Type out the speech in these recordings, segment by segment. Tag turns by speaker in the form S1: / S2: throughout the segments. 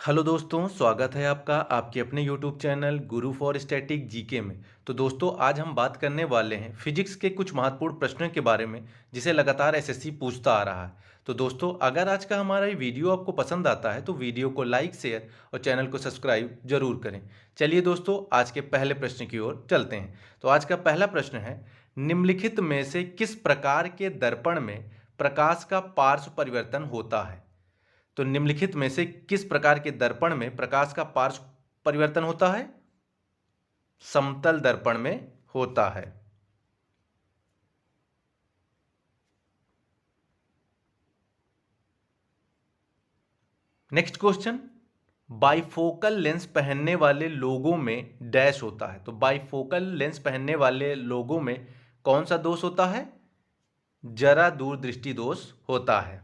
S1: Hello दोस्तों, स्वागत है आपका आपके अपने YouTube channel Guru for static GK में। तो दोस्तों, आज हम बात करने वाले हैं फिजिक्स के कुछ महत्वपूर्ण प्रश्नों के बारे में जिसे लगातार एसएससी पूछता आ रहा है। तो दोस्तों, अगर आज का हमारा ये वीडियो आपको पसंद आता है तो वीडियो को लाइक, शेयर और चैनल को सब्सक्राइब जरूर करें। चलिए दोस्तों, आज के पहले प्रश्न की ओर चलते हैं। तो आज का पहला प्रश्न है, निम्नलिखित में से किस प्रकार के दर्पण में प्रकाश का पार्श्व परिवर्तन होता है? तो निम्नलिखित में से किस प्रकार के दर्पण में प्रकाश का पार्श्व परिवर्तन होता है? समतल दर्पण में होता है। नेक्स्ट क्वेश्चन, बाइफोकल लेंस पहनने वाले लोगों में डैश होता है। तो बाइफोकल लेंस पहनने वाले लोगों में कौन सा दोष होता है? जरा दूरदृष्टि दोष होता है।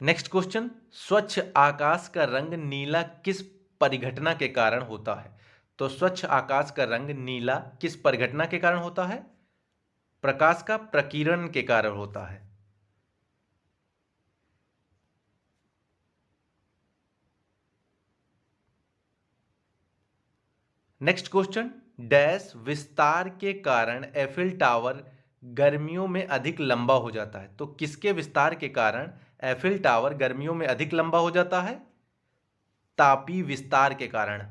S1: नेक्स्ट क्वेश्चन, स्वच्छ आकाश का रंग नीला किस परिघटना के कारण होता है? तो स्वच्छ आकाश का रंग नीला किस परिघटना के कारण होता है? प्रकाश का प्रकीर्णन के कारण होता है। नेक्स्ट क्वेश्चन, डैश विस्तार के कारण एफिल टावर गर्मियों में अधिक लंबा हो जाता है। तो किसके विस्तार के कारण एफिल टावर गर्मियों में अधिक लंबा हो जाता है? तापीय विस्तार के कारण।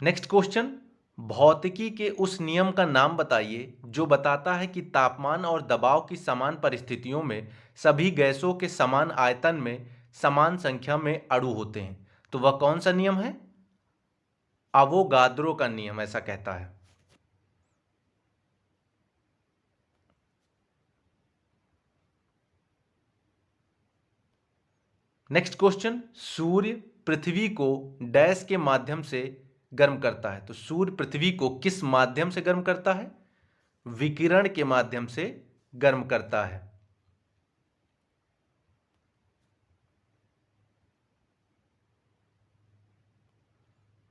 S1: नेक्स्ट क्वेश्चन, भौतिकी के उस नियम का नाम बताइए जो बताता है कि तापमान और दबाव की समान परिस्थितियों में सभी गैसों के समान आयतन में समान संख्या में अणु होते हैं। तो वह कौन सा नियम है? अवोगाद्रो का नियम ऐसा कहता है। नेक्स्ट क्वेश्चन, सूर्य पृथ्वी को डैश के माध्यम से गर्म करता है। तो सूर्य पृथ्वी को किस माध्यम से गर्म करता है? विकिरण के माध्यम से गर्म करता है।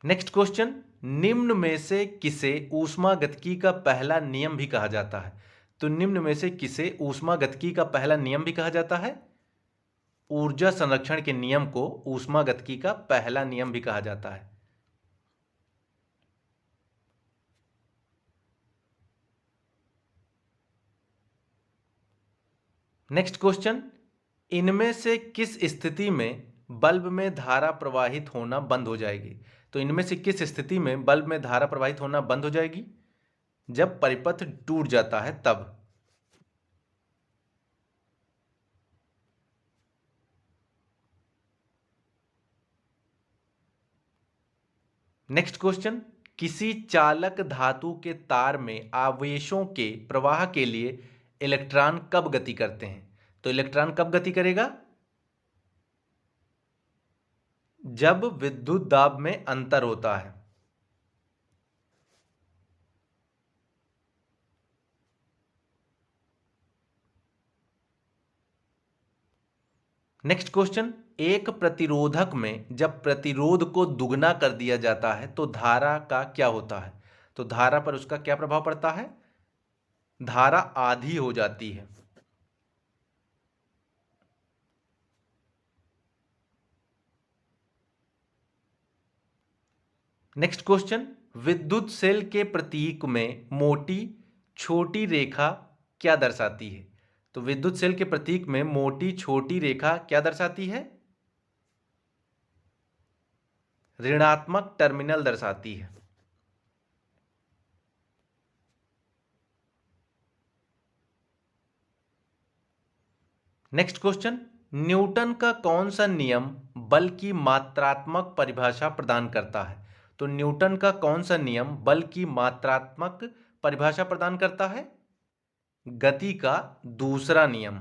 S1: नेक्स्ट क्वेश्चन, निम्न में से किसे ऊष्मागतिकी का पहला नियम भी कहा जाता है? तो निम्न में से किसे ऊष्मागतिकी का पहला नियम भी कहा जाता है? ऊर्जा संरक्षण के नियम को ऊष्मागतिकी का पहला नियम भी कहा जाता है। नेक्स्ट क्वेश्चन, इनमें से किस स्थिति में बल्ब में धारा प्रवाहित होना बंद हो जाएगी? तो इनमें से किस स्थिति में बल्ब में धारा प्रवाहित होना बंद हो जाएगी? जब परिपथ टूट जाता है तब। नेक्स्ट क्वेश्चन, किसी चालक धातु के तार में आवेशों के प्रवाह के लिए इलेक्ट्रॉन कब गति करते हैं? तो इलेक्ट्रॉन कब गति करेगा? जब विद्युत दाब में अंतर होता है। नेक्स्ट क्वेश्चन, एक प्रतिरोधक में जब प्रतिरोध को दुगना कर दिया जाता है तो धारा का क्या होता है? तो धारा पर उसका क्या प्रभाव पड़ता है? धारा आधी हो जाती है। नेक्स्ट क्वेश्चन, विद्युत सेल के प्रतीक में मोटी छोटी रेखा क्या दर्शाती है? तो विद्युत सेल के प्रतीक में मोटी छोटी रेखा क्या दर्शाती है? ऋणात्मक टर्मिनल दर्शाती है। नेक्स्ट क्वेश्चन, न्यूटन का कौन सा नियम बल की मात्रात्मक परिभाषा प्रदान करता है? तो न्यूटन का कौन सा नियम बल की मात्रात्मक परिभाषा प्रदान करता है? गति का दूसरा नियम।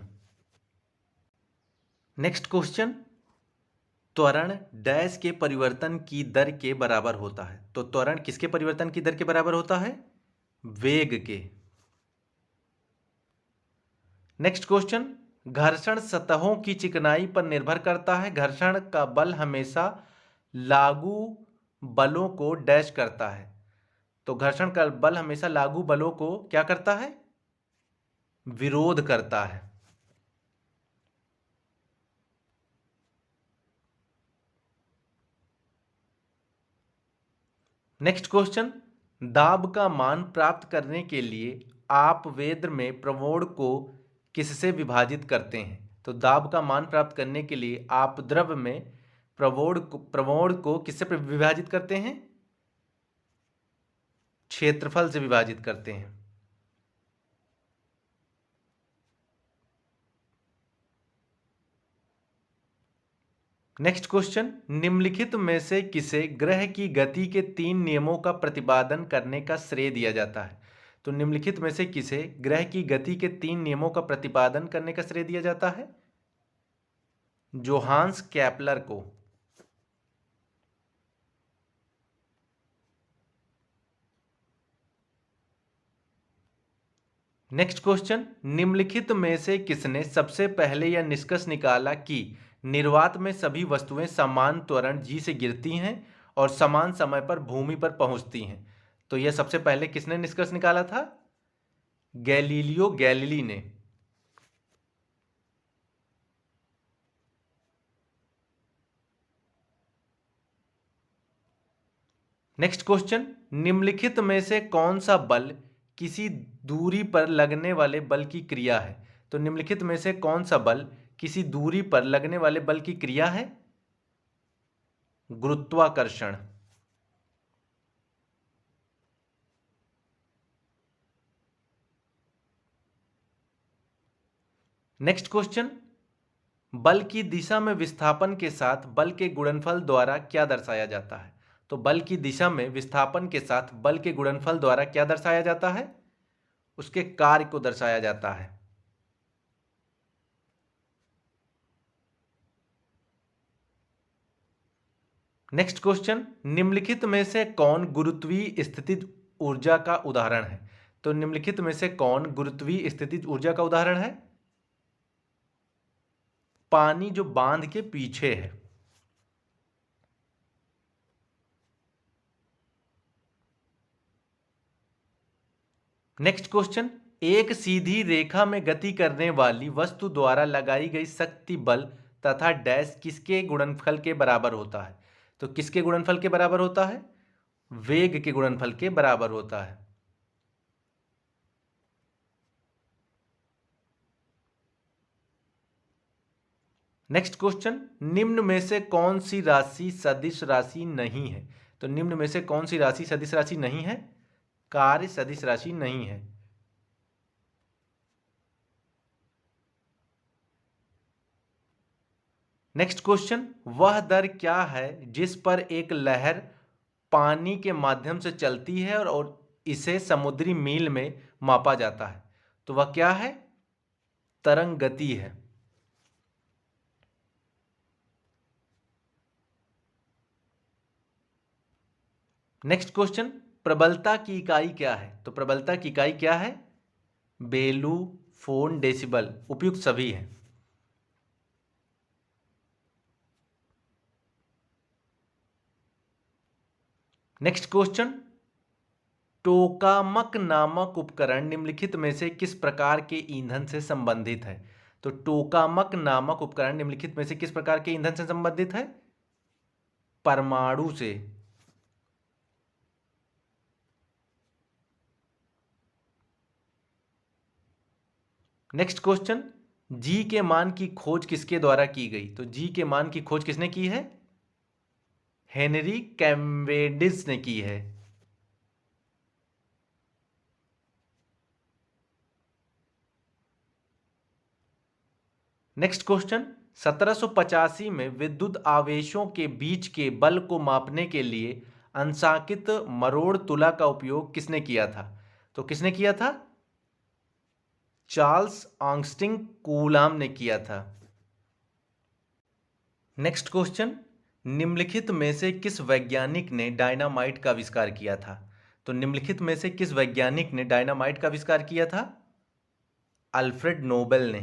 S1: नेक्स्ट क्वेश्चन, त्वरण डैश के परिवर्तन की दर के बराबर होता है। तो त्वरण किसके परिवर्तन की दर के बराबर होता है? वेग के। नेक्स्ट क्वेश्चन, घर्षण सतहों की चिकनाई पर निर्भर करता है। घर्षण का बल हमेशा लागू बलों को डैश करता है। तो घर्षण का बल हमेशा लागू बलों को क्या करता है? विरोध करता है। नेक्स्ट क्वेश्चन, दाब का मान प्राप्त करने के लिए आप वेद में प्रवोण को किससे विभाजित करते हैं? तो दाब का मान प्राप्त करने के लिए आप द्रव में प्रवोण को किससे विभाजित करते हैं? क्षेत्रफल से विभाजित करते हैं। नेक्स्ट क्वेश्चन, निम्नलिखित में से किसे ग्रह की गति के 3 नियमों का प्रतिपादन करने का श्रेय दिया जाता है? तो निम्नलिखित में से किसे ग्रह की गति के 3 नियमों का प्रतिपादन करने का श्रेय दिया जाता है? जोहान्स केपलर को। नेक्स्ट क्वेश्चन, निम्नलिखित में से किसने सबसे पहले यह निष्कर्ष निकाला कि निर्वात में सभी वस्तुएं समान त्वरण जी से गिरती हैं और समान समय पर भूमि पर पहुंचती हैं? तो यह सबसे पहले किसने निष्कर्ष निकाला था? गैलीलियो गैलीली ने। नेक्स्ट क्वेश्चन, निम्नलिखित में से कौन सा बल किसी दूरी पर लगने वाले बल की क्रिया है? तो निम्नलिखित में से कौन सा बल किसी दूरी पर लगने वाले बल की क्रिया है? गुरुत्वाकर्षण। नेक्स्ट क्वेश्चन, बल की दिशा में विस्थापन के साथ बल के गुणनफल द्वारा क्या दर्शाया जाता है? तो बल की दिशा में विस्थापन के साथ बल के गुणनफल द्वारा क्या दर्शाया जाता है? उसके कार्य को दर्शाया जाता है। नेक्स्ट क्वेश्चन, निम्नलिखित में से कौन गुरुत्वीय स्थितिज ऊर्जा का उदाहरण है? तो निम्नलिखित में से कौन गुरुत्वीय स्थितिज ऊर्जा का उदाहरण है? पानी जो बांध के पीछे है। नेक्स्ट क्वेश्चन, एक सीधी रेखा में गति करने वाली वस्तु द्वारा लगाई गई शक्ति बल तथा डैश किसके गुणनफल के बराबर होता है? तो किसके गुणनफल के बराबर होता है? वेग के गुणनफल के बराबर होता है। नेक्स्ट क्वेश्चन, निम्न में से कौन सी राशि सदिश राशि नहीं है? तो निम्न में से कौन सी राशि सदिश राशि नहीं है? कार्य सदिश राशि नहीं है। नेक्स्ट क्वेश्चन, वह दर क्या है जिस पर एक लहर पानी के माध्यम से चलती है और इसे समुद्री मील में मापा जाता है? तो वह क्या है? तरंग गति है। नेक्स्ट क्वेश्चन, प्रबलता की इकाई क्या है? तो प्रबलता की इकाई क्या है? बेलू, फोन, डेसिबल, उपयुक्त सभी हैं। नेक्स्ट क्वेश्चन, टोकामक नामक उपकरण निम्नलिखित में से किस प्रकार के ईंधन से संबंधित है? तो टोकामक नामक उपकरण निम्नलिखित में से किस प्रकार के ईंधन से संबंधित है? परमाणु से। नेक्स्ट क्वेश्चन, जी के मान की खोज किसके द्वारा की गई? तो जी के मान की खोज किसने की है? हेनरी कैवेंडिश ने की है। नेक्स्ट क्वेश्चन, 1785 में विद्युत आवेशों के बीच के बल को मापने के लिए अंशांकित मरोड़ तुला का उपयोग किसने किया था? तो किसने किया था? चार्ल्स आंगस्टिंग कूलाम ने किया था। नेक्स्ट क्वेश्चन, निम्नलिखित में से किस वैज्ञानिक ने डायनामाइट का आविष्कार किया था? तो निम्नलिखित में से किस वैज्ञानिक ने डायनामाइट का आविष्कार किया था? अल्फ्रेड नोबेल ने।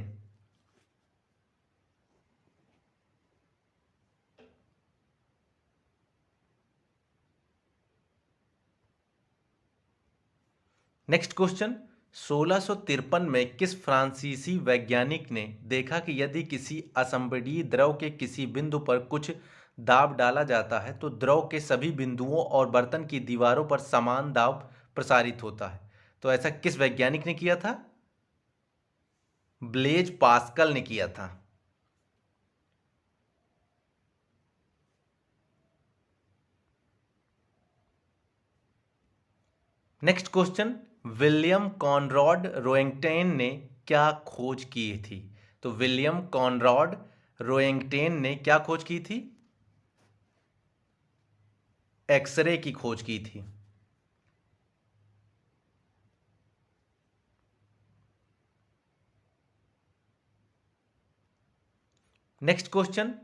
S1: नेक्स्ट क्वेश्चन, 1653 में किस फ्रांसीसी वैज्ञानिक ने देखा कि यदि किसी असंपीड्य द्रव के किसी बिंदु पर कुछ दाब डाला जाता है तो द्रव के सभी बिंदुओं और बर्तन की दीवारों पर समान दाब प्रसारित होता है? तो ऐसा किस वैज्ञानिक ने किया था? ब्लेज पास्कल ने किया था। नेक्स्ट क्वेश्चन, विलियम कॉनरॉड रोएंगटेन ने क्या खोज की थी? तो विलियम कॉनरॉड रोएंगटेन ने क्या खोज की थी? एक्सरे की खोज की थी। नेक्स्ट क्वेश्चन,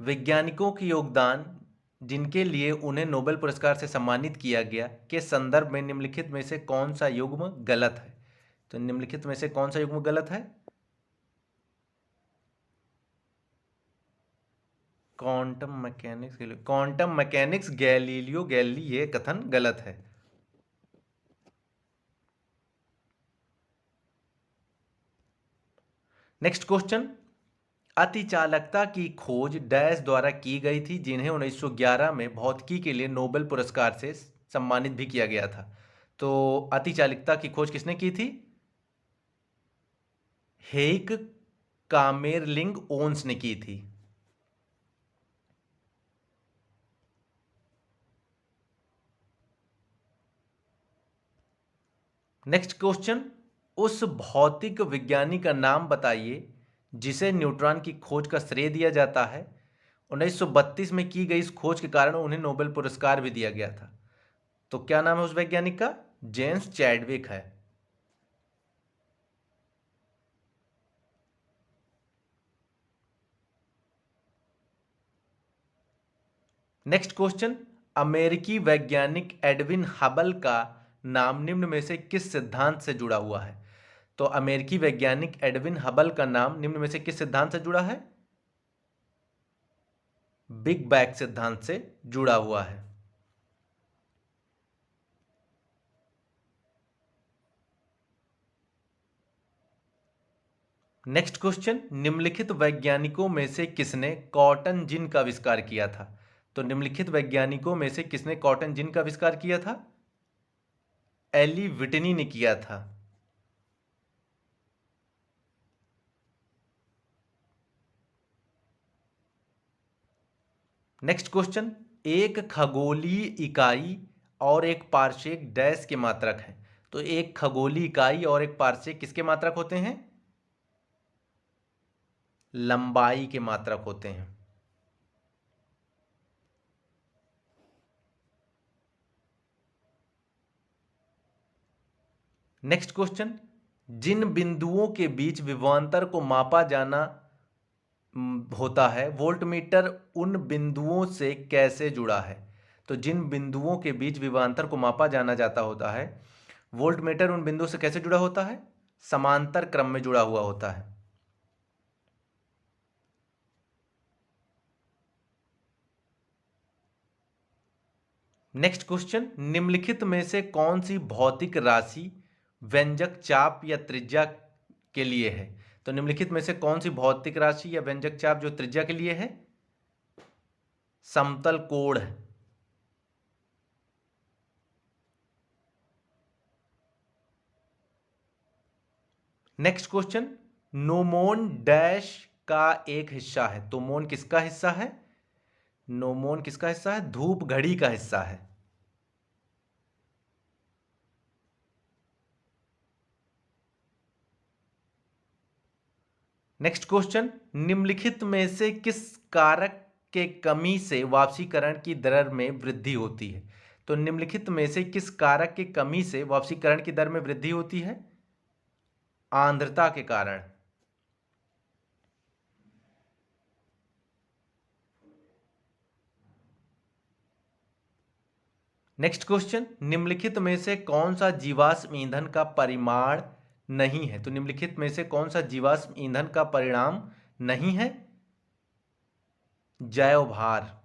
S1: वैज्ञानिकों के योगदान जिनके लिए उन्हें नोबेल पुरस्कार से सम्मानित किया गया के संदर्भ में निम्नलिखित में से कौन सा युग्म गलत है? तो निम्नलिखित में से कौन सा युग्म गलत है? क्वांटम मैकेनिक्स गैलीलियो गैलीली, ये कथन गलत है। नेक्स्ट क्वेश्चन, अतिचालकता की खोज डैश द्वारा की गई थी जिन्हें 1911 में भौतिकी के लिए नोबेल पुरस्कार से सम्मानित भी किया गया था? तो अतिचालकता की खोज किसने की थी? हेइक कामेरलिंग ओन्स ने की थी। नेक्स्ट क्वेश्चन, उस भौतिक विज्ञानी का नाम बताइए जिसे न्यूट्रॉन की खोज का श्रेय दिया जाता है। 1932 में की गई इस खोज के कारण उन्हें नोबेल पुरस्कार भी दिया गया था। तो क्या नाम है उस वैज्ञानिक का? जेम्स चैडविक है। नेक्स्ट क्वेश्चन, अमेरिकी वैज्ञानिक एडविन हबल का नाम निम्न में से किस सिद्धांत से जुड़ा हुआ है? तो अमेरिकी वैज्ञानिक एडविन हबल का नाम निम्न में से किस सिद्धांत से जुड़ा है? बिग बैंग सिद्धांत से जुड़ा हुआ है। नेक्स्ट क्वेश्चन, निम्नलिखित वैज्ञानिकों में से किसने कॉटन जिन का आविष्कार किया था? तो निम्नलिखित वैज्ञानिकों में से किसने कॉटन जिन का आविष्कार किया था? एली विटनी ने किया था। नेक्स्ट क्वेश्चन, एक खगोलीय इकाई और एक पारसेक डैश के मात्रक है? तो एक खगोलीय इकाई और एक पारसेक किसके मात्रक होते हैं? लंबाई के मात्रक होते हैं। नेक्स्ट क्वेश्चन, जिन बिंदुओं के बीच विभवांतर को मापा जाना होता है वोल्टमीटर उन बिंदुओं से कैसे जुड़ा है? तो जिन बिंदुओं के बीच विभवांतर को मापा जाना जाता होता है वोल्टमीटर उन बिंदुओं से कैसे जुड़ा होता है? समांतर क्रम में जुड़ा हुआ होता है। नेक्स्ट क्वेश्चन, निम्नलिखित में से कौन सी भौतिक राशि व्यंजक चाप या त्रिज्या के लिए है? तो निम्नलिखित में से कौन सी भौतिक राशि या व्यंजक चाप जो त्रिज्या के लिए है? समतल कोण है। नेक्स्ट क्वेश्चन, नोमोन डैश का एक हिस्सा है? तो मोन किसका हिस्सा है? नोमोन किसका हिस्सा है? धूप घड़ी का हिस्सा है। नेक्स्ट क्वेश्चन, निम्नलिखित में से किस कारक के कमी से वाष्पीकरण की दर में वृद्धि होती है? तो निम्नलिखित में से किस कारक के कमी से वाष्पीकरण की दर में वृद्धि होती है? आर्द्रता के कारण। नेक्स्ट क्वेश्चन, निम्नलिखित में से कौन सा जीवाश्म ईंधन का परिमाण नहीं है? तो निम्नलिखित में से कौन सा जीवाश्म ईंधन का परिणाम नहीं है? जैव भार।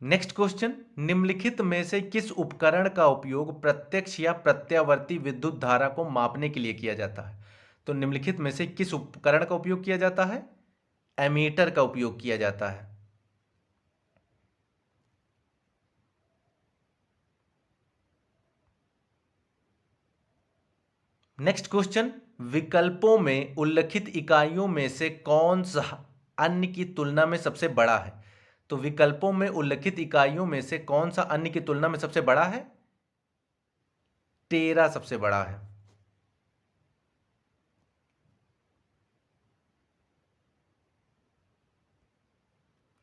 S1: नेक्स्ट क्वेश्चन, निम्नलिखित में से किस उपकरण का उपयोग प्रत्यक्ष या प्रत्यावर्ती विद्युत धारा को मापने के लिए किया जाता है? तो निम्नलिखित में से किस उपकरण का उपयोग किया जाता है? एमीटर का उपयोग किया जाता है। नेक्स्ट क्वेश्चन, विकल्पों में उल्लिखित इकाइयों में से कौन सा अन्य की तुलना में सबसे बड़ा है? तो विकल्पों में उल्लिखित इकाइयों में से कौन सा अन्य की तुलना में सबसे बड़ा है? टेरा सबसे बड़ा है।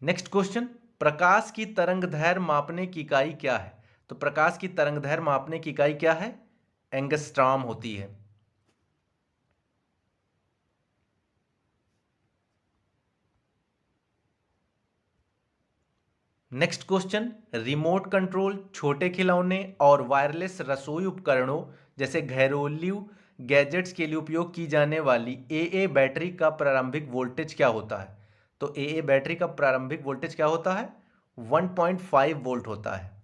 S1: नेक्स्ट क्वेश्चन, प्रकाश की तरंगदैर्घ्य मापने की इकाई क्या है? तो प्रकाश की तरंगदैर्घ्य मापने की इकाई क्या है? एंगस्ट्रॉम होती है। नेक्स्ट क्वेश्चन, रिमोट कंट्रोल, छोटे खिलौने और वायरलेस रसोई उपकरणों जैसे घरेलू गैजेट्स के लिए उपयोग की जाने वाली एए बैटरी का प्रारंभिक वोल्टेज क्या होता है? तो एए बैटरी का प्रारंभिक वोल्टेज क्या होता है? 1.5 वोल्ट होता है।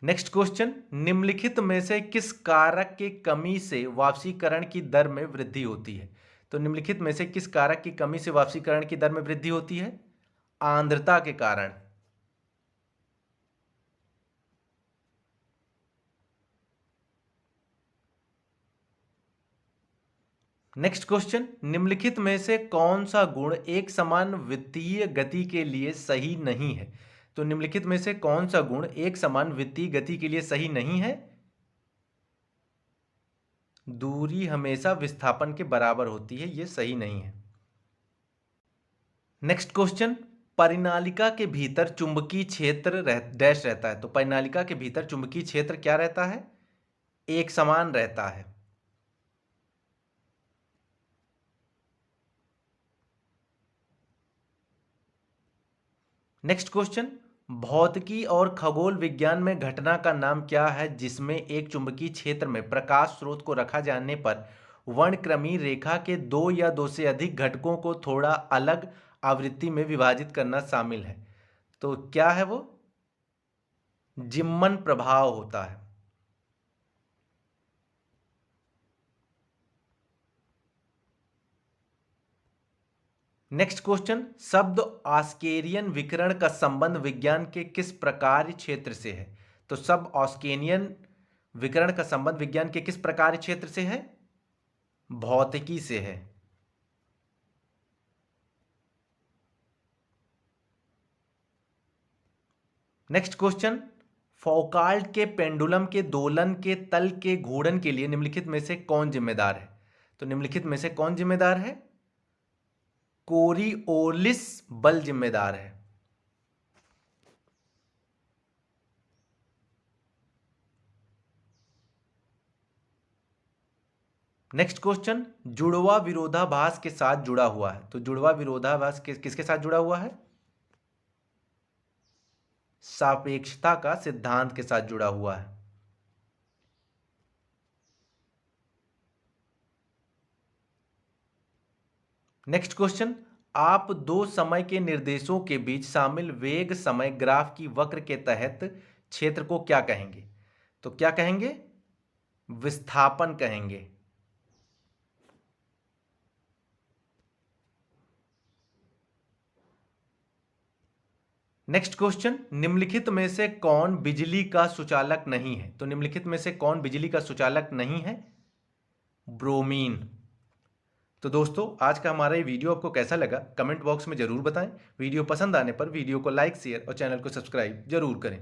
S1: नेक्स्ट क्वेश्चन, निम्नलिखित में से किस कारक के कमी से वाष्पीकरण की दर में वृद्धि होती है? तो निम्नलिखित में से किस कारक की कमी से वाष्पीकरण की दर में वृद्धि होती है? आर्द्रता के कारण। नेक्स्ट क्वेश्चन, निम्नलिखित में से कौन सा गुण एक समान वित्तीय गति के लिए सही नहीं है? तो निम्नलिखित में से कौन सा गुण एक समान वित्तीय गति के लिए सही नहीं है? दूरी हमेशा विस्थापन के बराबर होती है, यह सही नहीं है। नेक्स्ट क्वेश्चन, परिनालिका के भीतर चुंबकीय क्षेत्र डैश रहता है। तो परिनालिका के भीतर चुंबकीय क्षेत्र क्या रहता है? एक समान रहता है। नेक्स्ट क्वेश्चन, भौतिकी और खगोल विज्ञान में घटना का नाम क्या है जिसमें एक चुंबकीय क्षेत्र में प्रकाश स्रोत को रखा जाने पर वर्णक्रमीय रेखा के दो या दो से अधिक घटकों को थोड़ा अलग आवृत्ति में विभाजित करना शामिल है? तो क्या है वो? जिम्मन प्रभाव होता है। नेक्स्ट क्वेश्चन, शब्द ऑस्केरियन विकिरण का संबंध विज्ञान के किस प्रकार क्षेत्र से है? तो शब्द ऑस्केरियन विकिरण का संबंध विज्ञान के किस प्रकार क्षेत्र से है? भौतिकी से है। नेक्स्ट क्वेश्चन, फौकाल्ट के पेंडुलम के दोलन के तल के घूर्णन के लिए निम्नलिखित में से कौन जिम्मेदार है? तो निम्नलिखित में से कौन जिम्मेदार है? कोरिओलिस बल जिम्मेदार है। नेक्स्ट क्वेश्चन, जुड़वा विरोधाभास के साथ जुड़ा हुआ है। तो जुड़वा विरोधाभास किसके साथ जुड़ा हुआ है? सापेक्षता का सिद्धांत के साथ जुड़ा हुआ है। नेक्स्ट क्वेश्चन, आप दो समय के निर्देशों के बीच शामिल वेग समय ग्राफ की वक्र के तहत क्षेत्र को क्या कहेंगे? तो क्या कहेंगे? विस्थापन कहेंगे। नेक्स्ट क्वेश्चन, निम्नलिखित में से कौन बिजली का सुचालक नहीं है? तो निम्नलिखित में से कौन बिजली का सुचालक नहीं है? ब्रोमीन। तो दोस्तों, आज का हमारा ये वीडियो आपको कैसा लगा कमेंट बॉक्स में जरूर बताएं। वीडियो पसंद आने पर वीडियो को लाइक शेयर और चैनल को सब्सक्राइब जरूर करें।